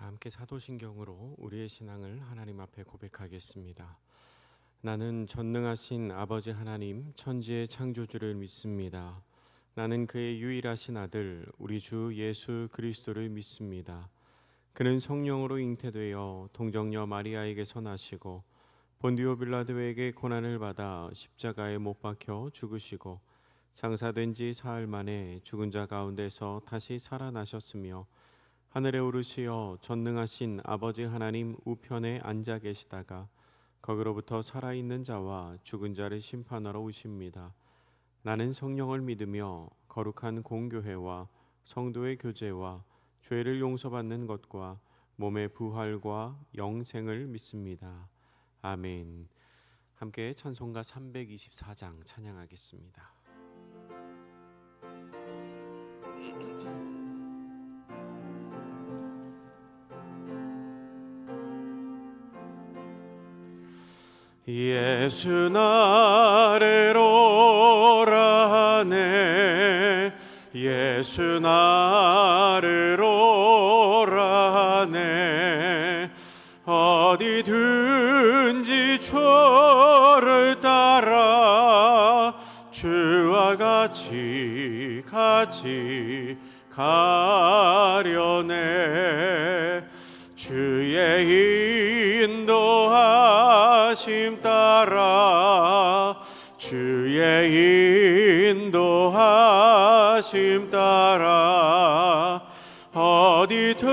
함께 사도신경으로 우리의 신앙을 하나님 앞에 고백하겠습니다. 나는 전능하신 아버지 하나님 천지의 창조주를 믿습니다. 나는 그의 유일하신 아들 우리 주 예수 그리스도를 믿습니다. 그는 성령으로 잉태되어 동정녀 마리아에게서 나시고 본디오 빌라도에게 고난을 받아 십자가에 못 박혀 죽으시고 장사된 지 사흘 만에 죽은 자 가운데서 다시 살아나셨으며 하늘에 오르시어 전능하신 아버지 하나님 우편에 앉아 계시다가 거기로부터 살아있는 자와 죽은 자를 심판하러 오십니다. 나는 성령을 믿으며 거룩한 공교회와 성도의 교제와 죄를 용서받는 것과 몸의 부활과 영생을 믿습니다. 아멘. 함께 찬송가 324장 찬양하겠습니다. 예수 나를 오라 하네 예수 나를 오라 하네 어디든지 주를 따라 주와 같이 가려네 주의 인도하심 따라 주의 인도하심 따라 어디든지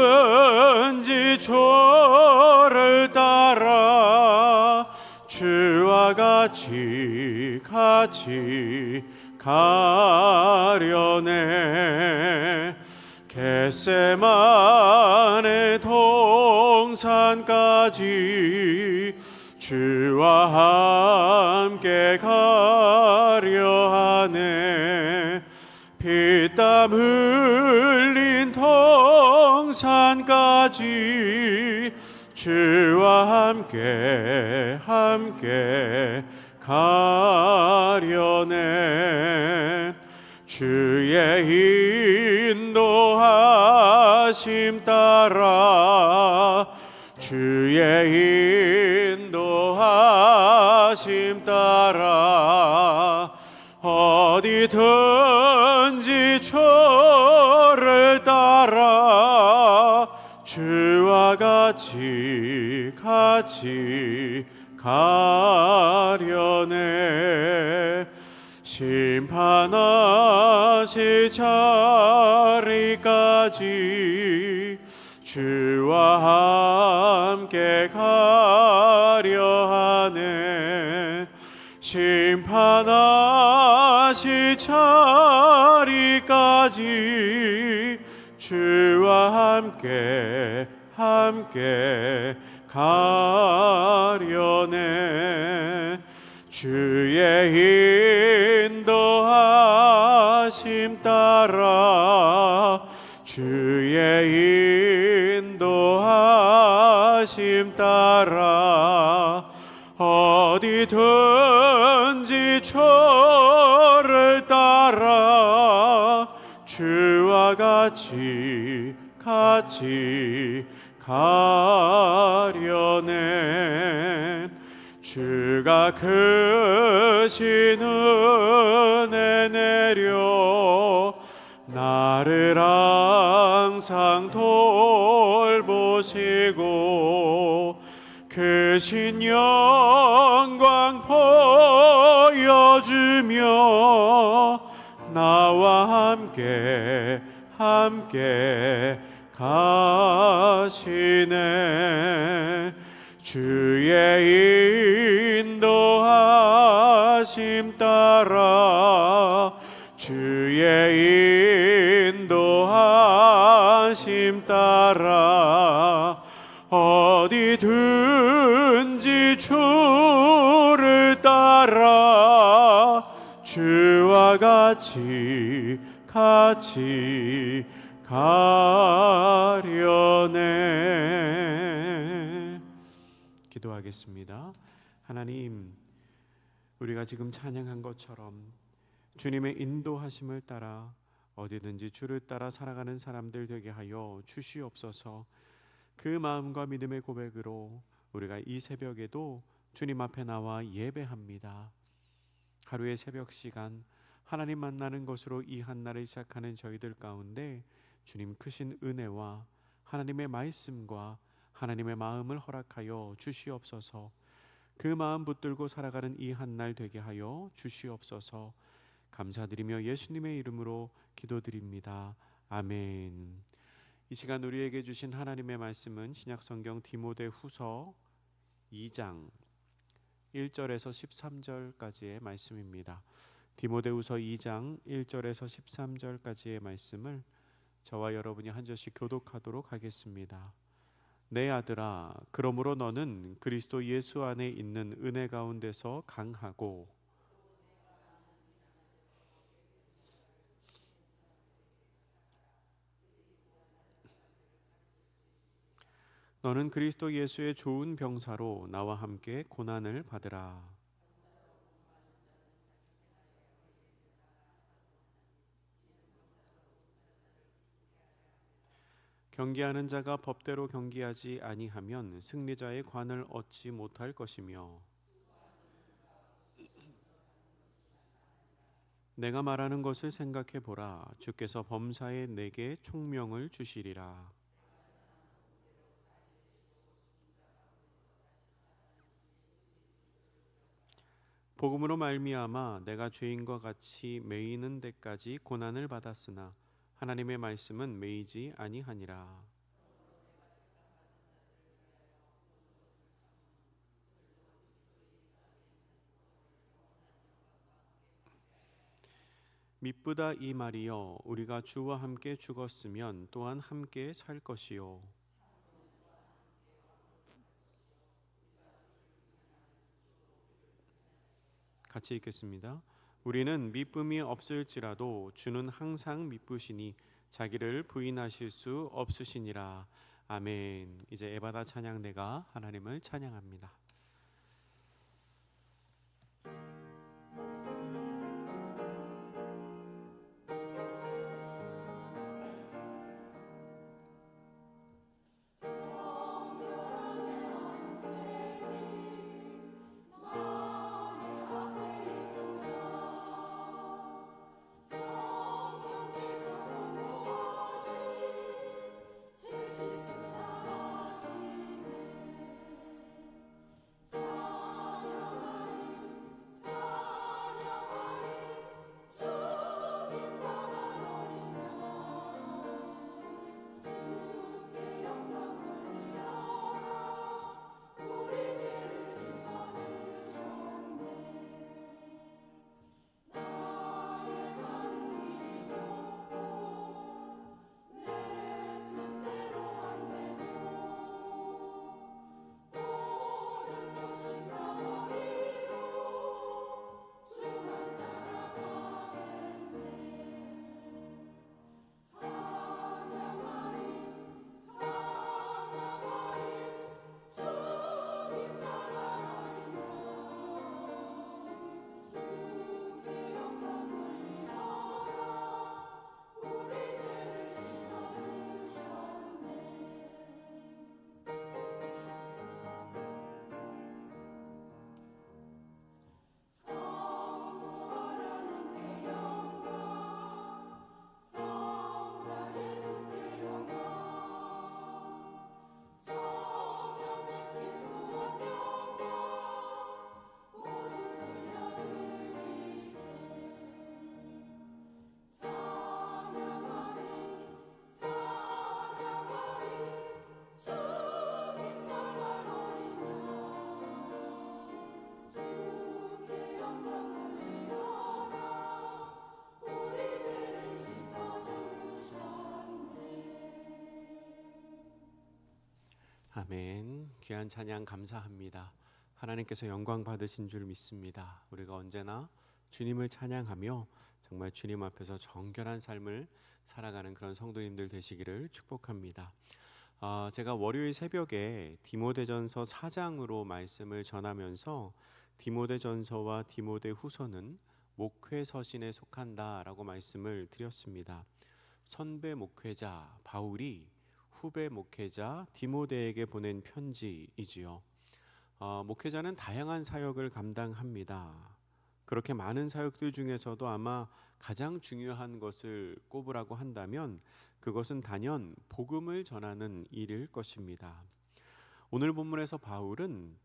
주를 따라 주와 같이 가려네 겟세마네 동산까지 주와 함께 가려 하네 피땀 흘린 동산까지 주와 함께 가려네 주의 인도하심 따라 주의 인도하심 따라 어디든지 주를 따라 주와 같이 가려네 심판하실 자리까지 주와 함께 가려 하네 심판하실 자리까지 주와 함께 가려네 주의 인도하심 따라 주의 인도하심 따라 어디든지 주를 따라 주와 같이 가려네 주가 크신 은혜 내려 나를 항상 돌보시고 크신 영광 보여주며 나와 함께 가시네 주의 인도하심 따라 주의 인도하심 따라 어디든지 주를 따라 주와 같이 가려네. 기도하겠습니다. 하나님, 우리가 지금 찬양한 것처럼 주님의 인도하심을 따라 어디든지 주를 따라 살아가는 사람들 되게 하여 주시옵소서. 그 마음과 믿음의 고백으로 우리가 이 새벽에도 주님 앞에 나와 예배합니다. 하루의 새벽 시간 하나님 만나는 것으로 이 한날을 시작하는 저희들 가운데 주님 크신 은혜와 하나님의 말씀과 하나님의 마음을 허락하여 주시옵소서. 그 마음 붙들고 살아가는 이 한날 되게 하여 주시옵소서. 감사드리며 예수님의 이름으로 기도드립니다. 아멘. 이 시간 우리에게 주신 하나님의 말씀은 신약성경 디모데후서 2장 1절에서 13절까지의 말씀입니다. 디모데후서 2장 1절에서 13절까지의 말씀을 저와 여러분이 한 절씩 교독하도록 하겠습니다. 내 아들아, 그러므로 너는 그리스도 예수 안에 있는 은혜 가운데서 강하고 너는 그리스도 예수의 좋은 병사로 나와 함께 고난을 받으라. 경계하는 자가 법대로 경계하지 아니하면 승리자의 관을 얻지 못할 것이며 내가 말하는 것을 생각해 보라. 주께서 범사에 내게 총명을 주시리라. 복음으로 말미암아 내가 죄인과 같이 매이는 데까지 고난을 받았으나 하나님의 말씀은 매이지 아니하니라. 미쁘다 이 말이여, 우리가 주와 함께 죽었으면 또한 함께 살 것이요 같이 읽겠습니다. 우리는 미쁨이 없을지라도 주는 항상 미쁘시니 자기를 부인하실 수 없으시니라. 아멘. 이제 에바다 찬양대가 하나님을 찬양합니다. 아멘. 귀한 찬양 감사합니다. 하나님께서 영광 받으신 줄 믿습니다. 우리가 언제나 주님을 찬양하며 정말 주님 앞에서 정결한 삶을 살아가는 그런 성도님들 되시기를 축복합니다. 제가 월요일 새벽에 디모데전서 4장으로 말씀을 전하면서 디모데전서와 디모데후서는 목회 서신에 속한다라고 말씀을 드렸습니다. 선배 목회자 바울이 후배 목회자 디모데에게 보낸 편지이지요. 목회자는 다양한 사역을 감당합니다. 그렇게 많은 사역들 중에서도 아마 가장 중요한 것을 꼽으라고 한다면 그것은 단연 복음을 전하는 일일 것입니다. 오늘 본문에서 바울은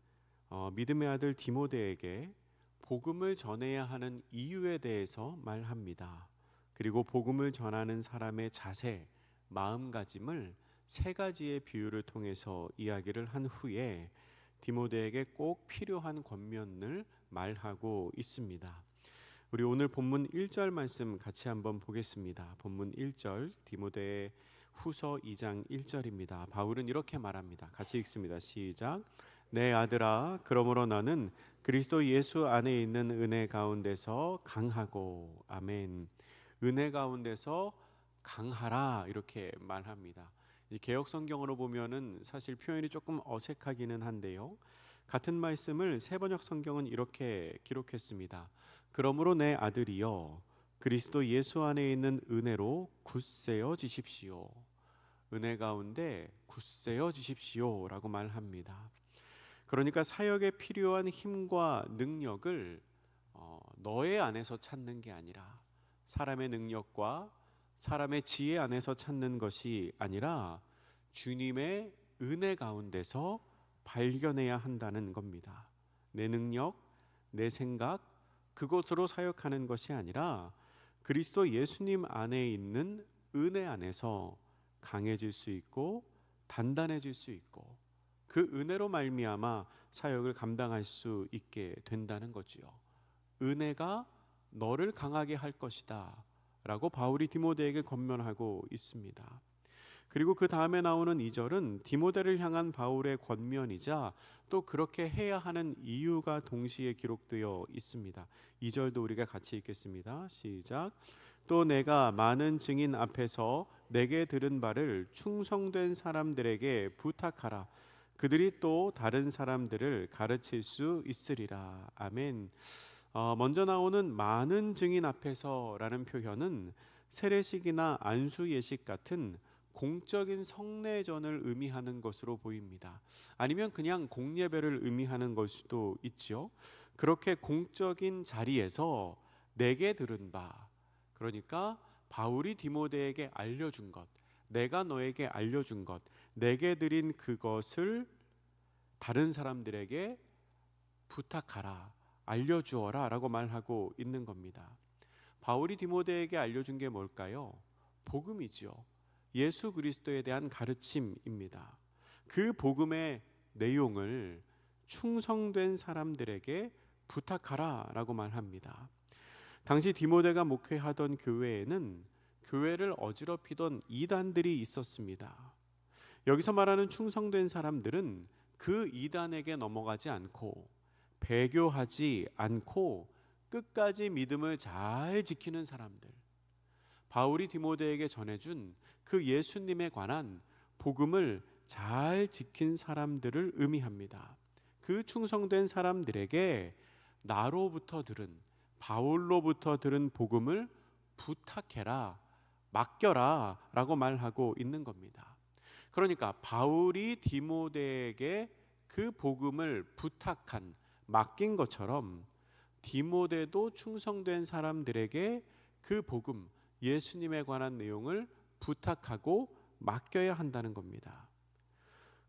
믿음의 아들 디모데에게 복음을 전해야 하는 이유에 대해서 말합니다. 그리고 복음을 전하는 사람의 자세, 마음가짐을 세 가지의 비유를 통해서 이야기를 한 후에 디모데에게 꼭 필요한 권면을 말하고 있습니다. 우리 오늘 본문 1절 말씀 같이 한번 보겠습니다. 본문 1절 디모데 후서 2장 1절입니다. 바울은 이렇게 말합니다. 같이 읽습니다. 시작. 내 아들아, 그러므로 너는 그리스도 예수 안에 있는 은혜 가운데서 강하고, 아멘. 은혜 가운데서 강하라, 이렇게 말합니다. 이 개역 성경으로 보면은 사실 표현이 조금 어색하기는 한데요. 같은 말씀을 세번역 성경은 이렇게 기록했습니다. 그러므로 내 아들이여, 그리스도 예수 안에 있는 은혜로 굳세어지십시오. 은혜 가운데 굳세어지십시오라고 말합니다. 그러니까 사역에 필요한 힘과 능력을 너의 안에서 찾는 게 아니라, 사람의 능력과 사람의 지혜 안에서 찾는 것이 아니라 주님의 은혜 가운데서 발견해야 한다는 겁니다. 내 능력, 내 생각, 그것으로 사역하는 것이 아니라 그리스도 예수님 안에 있는 은혜 안에서 강해질 수 있고 단단해질 수 있고 그 은혜로 말미암아 사역을 감당할 수 있게 된다는 거지요. 은혜가 너를 강하게 할 것이다 라고 바울이 디모데에게 권면하고 있습니다. 그리고 그 다음에 나오는 2절은 디모데를 향한 바울의 권면이자 또 그렇게 해야 하는 이유가 동시에 기록되어 있습니다. 2절도 우리가 같이 읽겠습니다. 시작. 또 내가 많은 증인 앞에서 내게 들은 바를 충성된 사람들에게 부탁하라. 그들이 또 다른 사람들을 가르칠 수 있으리라. 아멘. 먼저 나오는 많은 증인 앞에서라는 표현은 세례식이나 안수 예식 같은 공적인 성례전을 의미하는 것으로 보입니다. 아니면 그냥 공예배를 의미하는 걸 수도 있죠. 그렇게 공적인 자리에서 내게 들은 바, 그러니까 바울이 디모데에게 알려준 것, 내가 너에게 알려준 것, 내게 드린 그것을 다른 사람들에게 부탁하라, 알려주어라 라고 말하고 있는 겁니다. 바울이 디모데에게 알려준 게 뭘까요? 복음이죠. 예수 그리스도에 대한 가르침입니다. 그 복음의 내용을 충성된 사람들에게 부탁하라 라고 말합니다. 당시 디모데가 목회하던 교회에는 교회를 어지럽히던 이단들이 있었습니다. 여기서 말하는 충성된 사람들은 그 이단에게 넘어가지 않고 배교하지 않고 끝까지 믿음을 잘 지키는 사람들, 바울이 디모데에게 전해준 그 예수님에 관한 복음을 잘 지킨 사람들을 의미합니다. 그 충성된 사람들에게 나로부터 들은, 바울로부터 들은 복음을 부탁해라, 맡겨라 라고 말하고 있는 겁니다. 그러니까 바울이 디모데에게 그 복음을 부탁한, 맡긴 것처럼 디모데도 충성된 사람들에게 그 복음, 예수님에 관한 내용을 부탁하고 맡겨야 한다는 겁니다.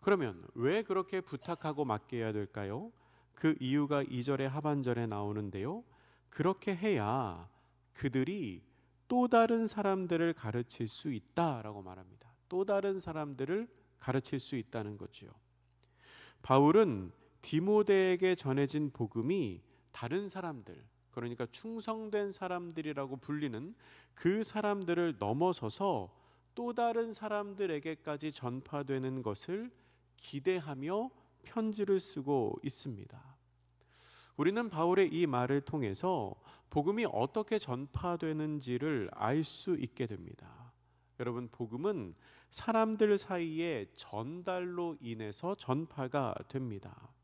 그러면 왜 그렇게 부탁하고 맡겨야 될까요? 그 이유가 2절의 하반절에 나오는데요. 그렇게 해야 그들이 또 다른 사람들을 가르칠 수 있다라고 말합니다. 또 다른 사람들을 가르칠 수 있다는 거죠. 바울은 디모데에게 전해진 복음이 다른 사람들, 그러니까 충성된 사람들이라고 불리는 그 사람들을 넘어서서 또 다른 사람들에게까지 전파되는 것을 기대하며 편지를 쓰고 있습니다. 우리는 바울의 이 말을 통해서 복음이 어떻게 전파되는지를 알 수 있게 됩니다. 여러분, 복음은 사람들 사이에 전달로 인해서 전파가 됩니다.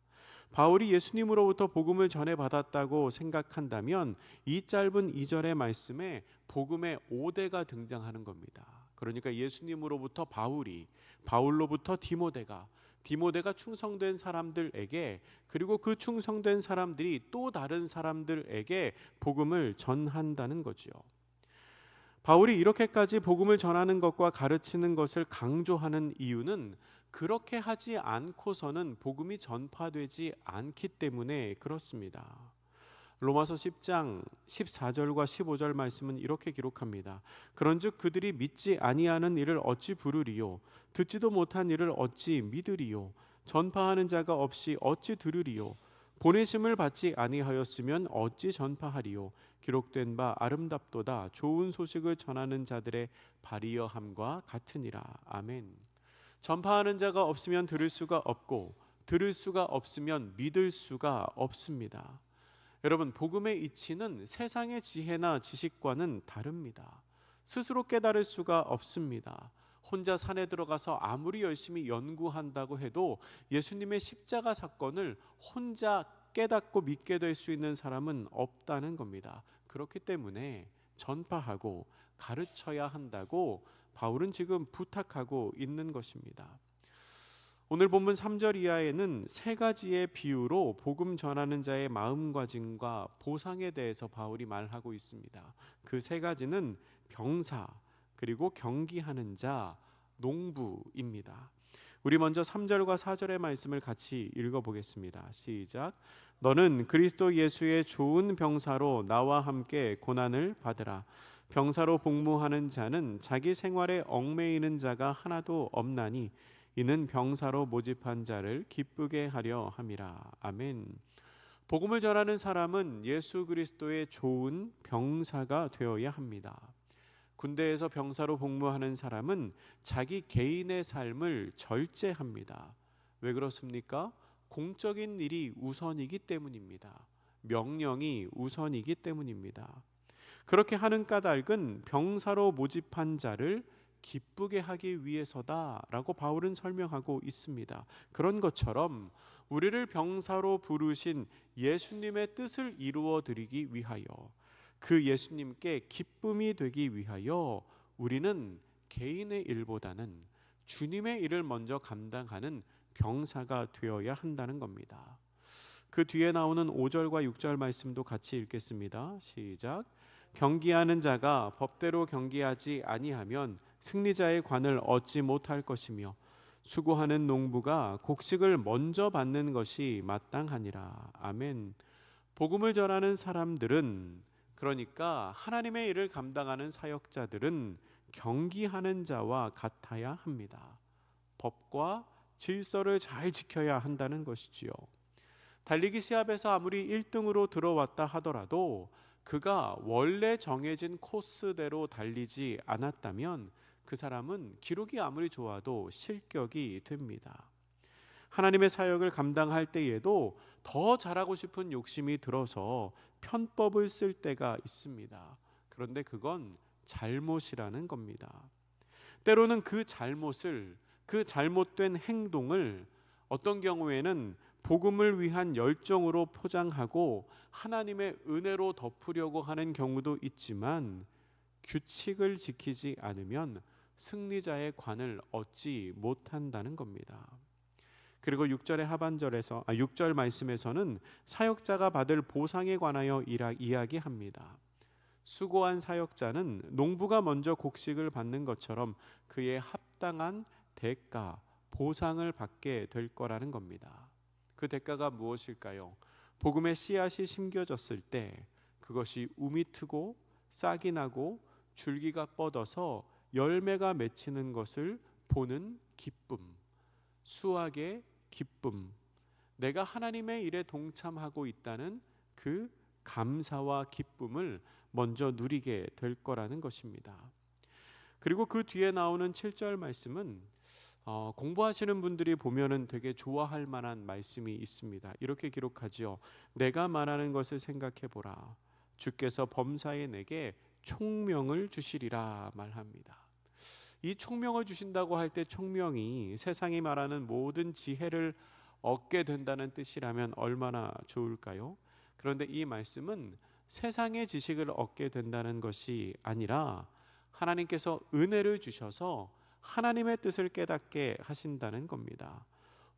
바울이 예수님으로부터 복음을 전해받았다고 생각한다면 이 짧은 2절의 말씀에 복음의 5대가 등장하는 겁니다. 그러니까 예수님으로부터 바울이, 바울로부터 디모데가 충성된 사람들에게, 그리고 그 충성된 사람들이 또 다른 사람들에게 복음을 전한다는 거지요. 바울이 이렇게까지 복음을 전하는 것과 가르치는 것을 강조하는 이유는 그렇게 하지 않고서는 복음이 전파되지 않기 때문에 그렇습니다. 로마서 10장 14절과 15절 말씀은 이렇게 기록합니다. 그런즉 그들이 믿지 아니하는 일을 어찌 부르리요, 듣지도 못한 일을 어찌 믿으리요, 전파하는 자가 없이 어찌 들으리요, 보내심을 받지 아니하였으면 어찌 전파하리요, 기록된 바 아름답도다 좋은 소식을 전하는 자들의 발이여함과 같으니라. 아멘. 전파하는 자가 없으면 들을 수가 없고, 들을 수가 없으면 믿을 수가 없습니다. 여러분, 복음의 이치는 세상의 지혜나 지식과는 다릅니다. 스스로 깨달을 수가 없습니다. 혼자 산에 들어가서 아무리 열심히 연구한다고 해도 예수님의 십자가 사건을 혼자 깨닫고 믿게 될 수 있는 사람은 없다는 겁니다. 그렇기 때문에 전파하고 가르쳐야 한다고 바울은 지금 부탁하고 있는 것입니다. 오늘 본문 3절 이하에는 세 가지의 비유로 복음 전하는 자의 마음가짐과 보상에 대해서 바울이 말하고 있습니다. 그 세 가지는 병사, 그리고 경기하는 자, 농부입니다. 우리 먼저 3절과 4절의 말씀을 같이 읽어보겠습니다. 시작. 너는 그리스도 예수의 좋은 병사로 나와 함께 고난을 받으라. 병사로 복무하는 자는 자기 생활에 얽매이는 자가 하나도 없나니 이는 병사로 모집한 자를 기쁘게 하려 함이라. 아멘. 복음을 전하는 사람은 예수 그리스도의 좋은 병사가 되어야 합니다. 군대에서 병사로 복무하는 사람은 자기 개인의 삶을 절제합니다. 왜 그렇습니까? 공적인 일이 우선이기 때문입니다. 명령이 우선이기 때문입니다. 그렇게 하는 까닭은 병사로 모집한 자를 기쁘게 하기 위해서다라고 바울은 설명하고 있습니다. 그런 것처럼 우리를 병사로 부르신 예수님의 뜻을 이루어 드리기 위하여, 그 예수님께 기쁨이 되기 위하여 우리는 개인의 일보다는 주님의 일을 먼저 감당하는 병사가 되어야 한다는 겁니다. 그 뒤에 나오는 5절과 6절 말씀도 같이 읽겠습니다. 시작. 경기하는 자가 법대로 경기하지 아니하면 승리자의 관을 얻지 못할 것이며 수고하는 농부가 곡식을 먼저 받는 것이 마땅하니라. 아멘. 복음을 전하는 사람들은, 그러니까 하나님의 일을 감당하는 사역자들은 경기하는 자와 같아야 합니다. 법과 질서를 잘 지켜야 한다는 것이지요. 달리기 시합에서 아무리 1등으로 들어왔다 하더라도 그가 원래 정해진 코스대로 달리지 않았다면 그 사람은 기록이 아무리 좋아도 실격이 됩니다. 하나님의 사역을 감당할 때에도 더 잘하고 싶은 욕심이 들어서 편법을 쓸 때가 있습니다. 그런데 그건 잘못이라는 겁니다. 때로는 그 잘못을, 그 잘못된 행동을 어떤 경우에는 복음을 위한 열정으로 포장하고 하나님의 은혜로 덮으려고 하는 경우도 있지만, 규칙을 지키지 않으면 승리자의 관을 얻지 못한다는 겁니다. 그리고 6절의 하반절에서 6절 말씀에서는 사역자가 받을 보상에 관하여 이야기합니다. 수고한 사역자는 농부가 먼저 곡식을 받는 것처럼 그의 합당한 대가, 보상을 받게 될 거라는 겁니다. 그 대가가 무엇일까요? 복음의 씨앗이 심겨졌을 때 그것이 움이 트고 싹이 나고 줄기가 뻗어서 열매가 맺히는 것을 보는 기쁨, 수확의 기쁨, 내가 하나님의 일에 동참하고 있다는 그 감사와 기쁨을 먼저 누리게 될 거라는 것입니다. 그리고 그 뒤에 나오는 7절 말씀은 공부하시는 분들이 보면은 되게 좋아할 만한 말씀이 있습니다. 이렇게 기록하지요. 내가 말하는 것을 생각해 보라. 주께서 범사에 내게 총명을 주시리라 말합니다. 이 총명을 주신다고 할 때 총명이 세상이 말하는 모든 지혜를 얻게 된다는 뜻이라면 얼마나 좋을까요? 그런데 이 말씀은 세상의 지식을 얻게 된다는 것이 아니라 하나님께서 은혜를 주셔서 하나님의 뜻을 깨닫게 하신다는 겁니다.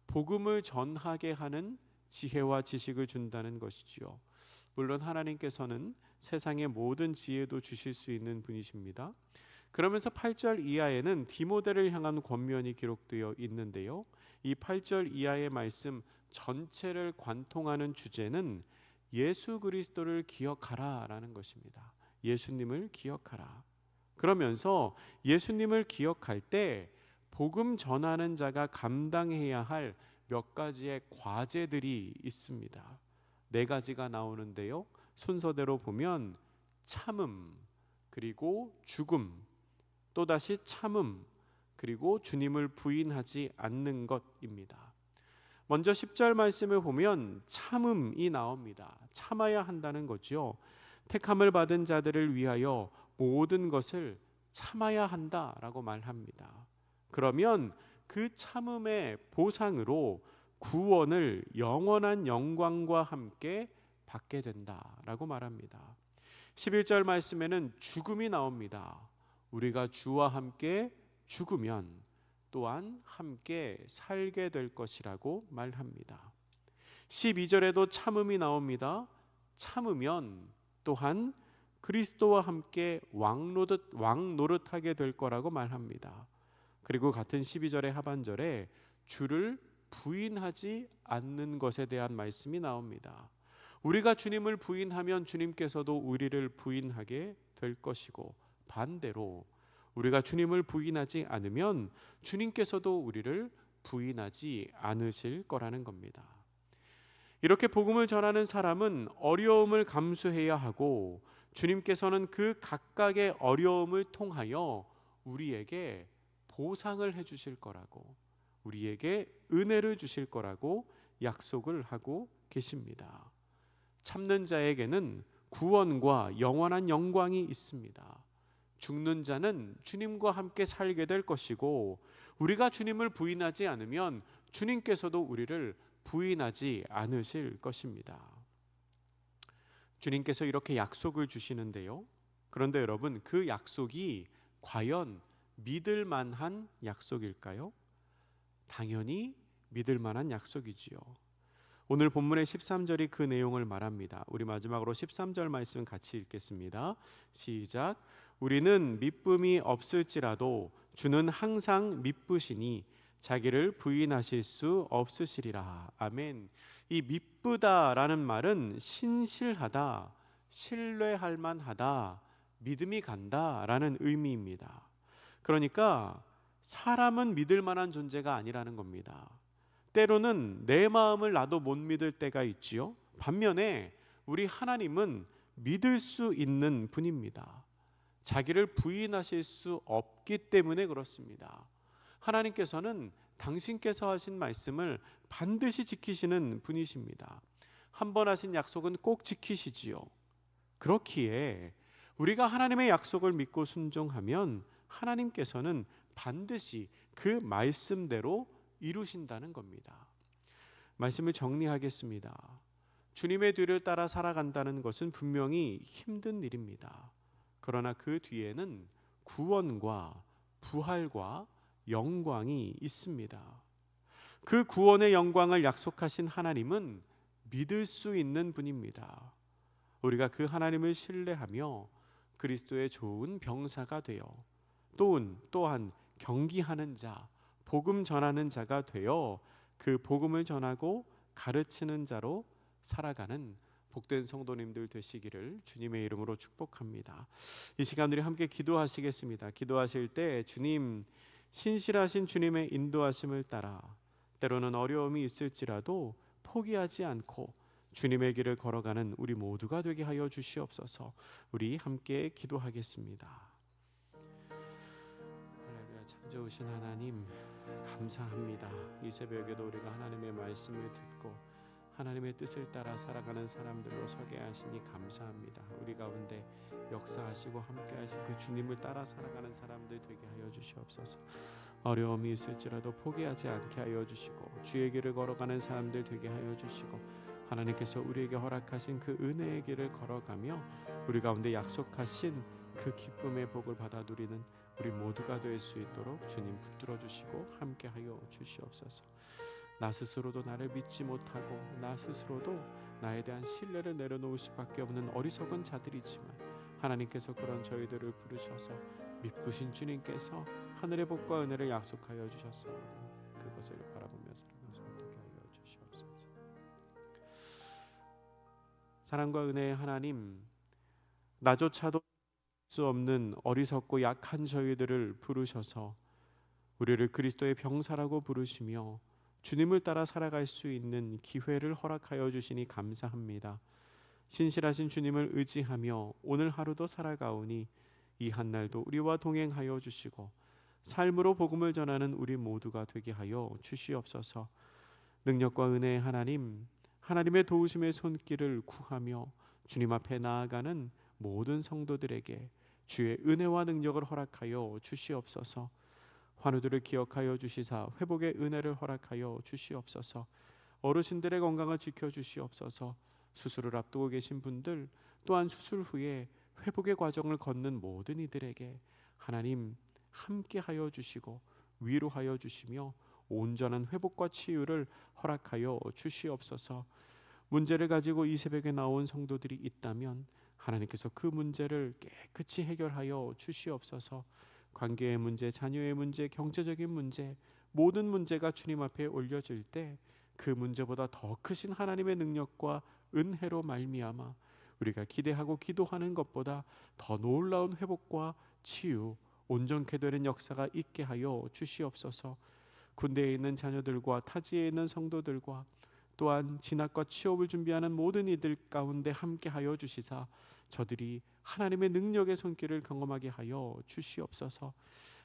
복음을 전하게 하는 지혜와 지식을 준다는 것이지요. 물론 하나님께서는 세상의 모든 지혜도 주실 수 있는 분이십니다. 그러면서 8절 이하에는 디모데를 향한 권면이 기록되어 있는데요. 이 8절 이하의 말씀 전체를 관통하는 주제는 예수 그리스도를 기억하라 라는 것입니다. 예수님을 기억하라. 그러면서 예수님을 기억할 때 복음 전하는 자가 감당해야 할 몇 가지의 과제들이 있습니다. 4가지가 나오는데요. 순서대로 보면 참음, 그리고 죽음, 또다시 참음, 그리고 주님을 부인하지 않는 것입니다. 먼저 10절 말씀을 보면 참음이 나옵니다. 참아야 한다는 거죠. 택함을 받은 자들을 위하여 모든 것을 참아야 한다라고 말합니다. 그러면 그 참음의 보상으로 구원을 영원한 영광과 함께 받게 된다라고 말합니다. 11절 말씀에는 죽음이 나옵니다. 우리가 주와 함께 죽으면 또한 함께 살게 될 것이라고 말합니다. 12절에도 참음이 나옵니다. 참으면 또한 그리스도와 함께 왕노릇하게 될 거라고 말합니다. 그리고 같은 12절의 하반절에 주를 부인하지 않는 것에 대한 말씀이 나옵니다. 우리가 주님을 부인하면 주님께서도 우리를 부인하게 될 것이고, 반대로 우리가 주님을 부인하지 않으면 주님께서도 우리를 부인하지 않으실 거라는 겁니다. 이렇게 복음을 전하는 사람은 어려움을 감수해야 하고, 주님께서는 그 각각의 어려움을 통하여 우리에게 보상을 해주실 거라고, 우리에게 은혜를 주실 거라고 약속을 하고 계십니다. 참는 자에게는 구원과 영원한 영광이 있습니다. 죽는 자는 주님과 함께 살게 될 것이고, 우리가 주님을 부인하지 않으면 주님께서도 우리를 부인하지 않으실 것입니다. 주님께서 이렇게 약속을 주시는데요. 그런데 여러분, 그 약속이 과연 믿을 만한 약속일까요? 당연히 믿을 만한 약속이지요. 오늘 본문의 13절이 그 내용을 말합니다. 우리 마지막으로 13절 말씀 같이 읽겠습니다. 시작. 우리는 미쁨이 없을지라도 주는 항상 미쁘시니 자기를 부인하실 수 없으시리라. 아멘. 이 미쁘다라는 말은 신실하다, 신뢰할 만하다, 믿음이 간다라는 의미입니다. 그러니까 사람은 믿을 만한 존재가 아니라는 겁니다. 때로는 내 마음을 나도 못 믿을 때가 있지요. 반면에 우리 하나님은 믿을 수 있는 분입니다. 자기를 부인하실 수 없기 때문에 그렇습니다. 하나님께서는 당신께서 하신 말씀을 반드시 지키시는 분이십니다. 한 번 하신 약속은 꼭 지키시지요. 그렇기에 우리가 하나님의 약속을 믿고 순종하면 하나님께서는 반드시 그 말씀대로 이루신다는 겁니다. 말씀을 정리하겠습니다. 주님의 뒤를 따라 살아간다는 것은 분명히 힘든 일입니다. 그러나 그 뒤에는 구원과 부활과 영광이 있습니다. 그 구원의 영광을 약속하신 하나님은 믿을 수 있는 분입니다. 우리가 그 하나님을 신뢰하며 그리스도의 좋은 병사가 되어 또한 경기하는 자, 복음 전하는 자가 되어 그 복음을 전하고 가르치는 자로 살아가는 복된 성도님들 되시기를 주님의 이름으로 축복합니다. 이 시간 우리 함께 기도하시겠습니다. 기도하실 때 주님, 신실하신 주님의 인도하심을 따라 때로는 어려움이 있을지라도 포기하지 않고 주님의 길을 걸어가는 우리 모두가 되게 하여 주시옵소서. 우리 함께 기도하겠습니다. 할렐루야. 참 좋으신 하나님, 감사합니다. 이 새벽에도 우리가 하나님의 말씀을 듣고 하나님의 뜻을 따라 살아가는 사람들로 서게 하시니 감사합니다. 우리 가운데 역사하시고 함께하신 그 주님을 따라 살아가는 사람들 되게 하여 주시옵소서. 어려움이 있을지라도 포기하지 않게 하여 주시고, 주의 길을 걸어가는 사람들 되게 하여 주시고, 하나님께서 우리에게 허락하신 그 은혜의 길을 걸어가며 우리 가운데 약속하신 그 기쁨의 복을 받아 누리는 우리 모두가 될 수 있도록 주님 붙들어 주시고 함께하여 주시옵소서. 나 스스로도 나를 믿지 못하고 나 스스로도 나에 대한 신뢰를 내려놓을 수밖에 없는 어리석은 자들이지만 하나님께서 그런 저희들을 부르셔서 미쁘신 주님께서 하늘의 복과 은혜를 약속하여 주셨사오니 그것을 바라보며 살아갈 수 있게 하여 주시옵소서. 사랑과 은혜의 하나님, 나조차도 수 없는 어리석고 약한 저희들을 부르셔서 우리를 그리스도의 병사라고 부르시며 주님을 따라 살아갈 수 있는 기회를 허락하여 주시니 감사합니다. 신실하신 주님을 의지하며 오늘 하루도 살아가오니 이 한날도 우리와 동행하여 주시고 삶으로 복음을 전하는 우리 모두가 되게 하여 주시옵소서. 능력과 은혜의 하나님, 하나님의 도우심의 손길을 구하며 주님 앞에 나아가는 모든 성도들에게 주의 은혜와 능력을 허락하여 주시옵소서. 환우들을 기억하여 주시사 회복의 은혜를 허락하여 주시옵소서. 어르신들의 건강을 지켜주시옵소서. 수술을 앞두고 계신 분들 또한 수술 후에 회복의 과정을 걷는 모든 이들에게 하나님 함께하여 주시고 위로하여 주시며 온전한 회복과 치유를 허락하여 주시옵소서. 문제를 가지고 이 새벽에 나온 성도들이 있다면 하나님께서 그 문제를 깨끗이 해결하여 주시옵소서. 관계의 문제, 자녀의 문제, 경제적인 문제, 모든 문제가 주님 앞에 올려질 때 그 문제보다 더 크신 하나님의 능력과 은혜로 말미암아 우리가 기대하고 기도하는 것보다 더 놀라운 회복과 치유, 온전케 되는 역사가 있게 하여 주시옵소서. 군대에 있는 자녀들과 타지에 있는 성도들과 또한 진학과 취업을 준비하는 모든 이들 가운데 함께하여 주시사 저들이 하나님의 능력의 손길을 경험하게 하여 주시옵소서.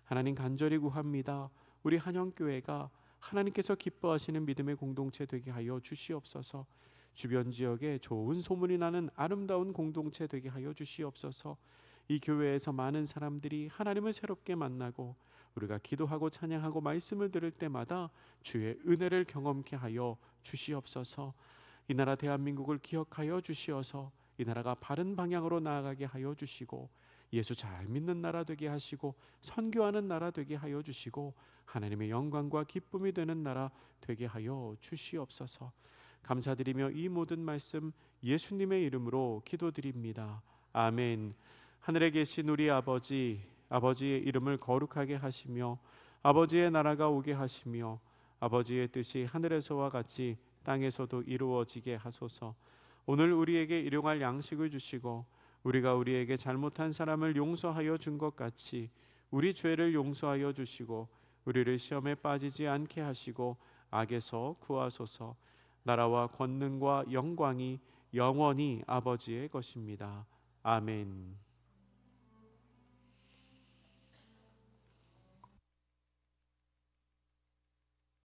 하나님 간절히 구합니다. 우리 한영교회가 하나님께서 기뻐하시는 믿음의 공동체 되게 하여 주시옵소서. 주변 지역에 좋은 소문이 나는 아름다운 공동체 되게 하여 주시옵소서. 이 교회에서 많은 사람들이 하나님을 새롭게 만나고 우리가 기도하고 찬양하고 말씀을 들을 때마다 주의 은혜를 경험케 하여 주시옵소서. 이 나라 대한민국을 기억하여 주시어서 이 나라가 바른 방향으로 나아가게 하여 주시고 예수 잘 믿는 나라 되게 하시고 선교하는 나라 되게 하여 주시고 하나님의 영광과 기쁨이 되는 나라 되게 하여 주시옵소서. 감사드리며 이 모든 말씀 예수님의 이름으로 기도드립니다. 아멘. 하늘에 계신 우리 아버지, 아버지의 이름을 거룩하게 하시며 아버지의 나라가 오게 하시며 아버지의 뜻이 하늘에서와 같이 땅에서도 이루어지게 하소서. 오늘 우리에게 일용할 양식을 주시고 우리가 우리에게 잘못한 사람을 용서하여 준 것 같이 우리 죄를 용서하여 주시고 우리를 시험에 빠지지 않게 하시고 악에서 구하소서. 나라와 권능과 영광이 영원히 아버지의 것입니다. 아멘.